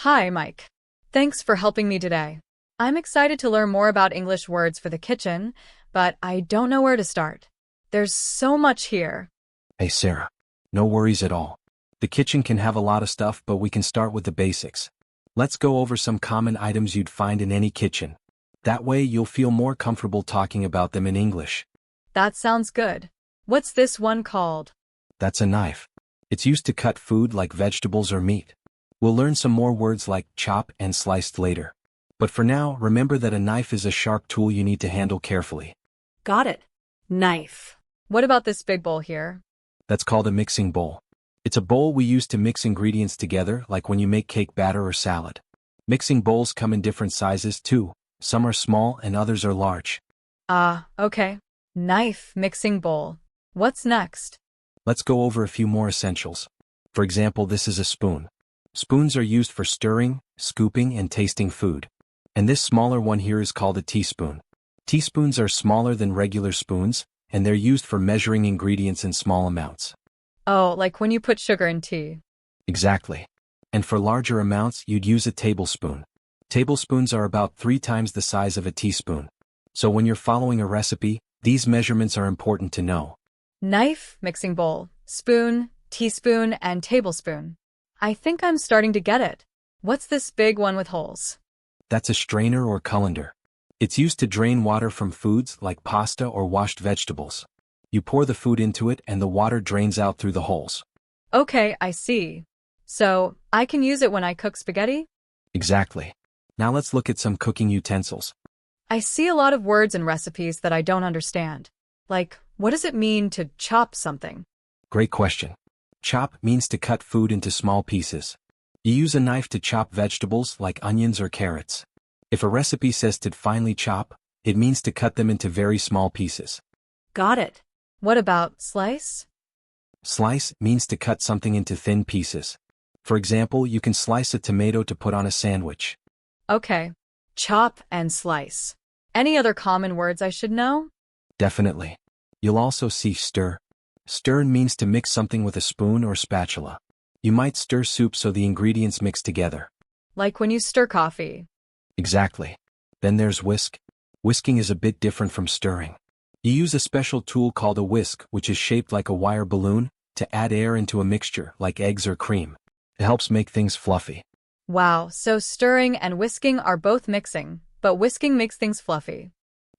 Hi, Mike. Thanks for helping me today. I'm excited to learn more about English words for the kitchen, but I don't know where to start. There's so much here. Hey, Sarah. No worries at all. The kitchen can have a lot of stuff, but we can start with the basics. Let's go over some common items you'd find in any kitchen. That way you'll feel more comfortable talking about them in English. That sounds good. What's this one called? That's a knife. It's used to cut food like vegetables or meat. We'll learn some more words like chop and sliced later. But for now, remember that a knife is a sharp tool you need to handle carefully. Got it. Knife. What about this big bowl here? That's called a mixing bowl. It's a bowl we use to mix ingredients together, like when you make cake batter or salad. Mixing bowls come in different sizes too. Some are small and others are large. Okay. Knife mixing bowl. What's next? Let's go over a few more essentials. For example, this is a spoon. Spoons are used for stirring, scooping, and tasting food. And this smaller one here is called a teaspoon. Teaspoons are smaller than regular spoons, and they're used for measuring ingredients in small amounts. Oh, like when you put sugar in tea. Exactly. And for larger amounts, you'd use a tablespoon. Tablespoons are about 3 times the size of a teaspoon. So when you're following a recipe, these measurements are important to know. Knife, mixing bowl, spoon, teaspoon, and tablespoon. I think I'm starting to get it. What's this big one with holes? That's a strainer or colander. It's used to drain water from foods like pasta or washed vegetables. You pour the food into it and the water drains out through the holes. Okay, I see. So, I can use it when I cook spaghetti? Exactly. Now let's look at some cooking utensils. I see a lot of words in recipes that I don't understand. Like, what does it mean to chop something? Great question. Chop means to cut food into small pieces. You use a knife to chop vegetables like onions or carrots. If a recipe says to finely chop, it means to cut them into very small pieces. Got it. What about slice? Slice means to cut something into thin pieces. For example, you can slice a tomato to put on a sandwich. Okay. Chop and slice. Any other common words I should know? Definitely. You'll also see stir. Stir means to mix something with a spoon or spatula. You might stir soup so the ingredients mix together. Like when you stir coffee. Exactly. Then there's whisk. Whisking is a bit different from stirring. You use a special tool called a whisk, which is shaped like a wire balloon, to add air into a mixture, like eggs or cream. It helps make things fluffy. Wow, so stirring and whisking are both mixing, but whisking makes things fluffy.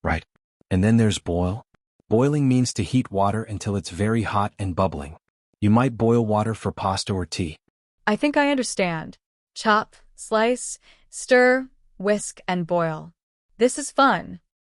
Right. And then there's boil. Boiling means to heat water until it's very hot and bubbling. You might boil water for pasta or tea. I think I understand. Chop, slice, stir, whisk, and boil. This is fun.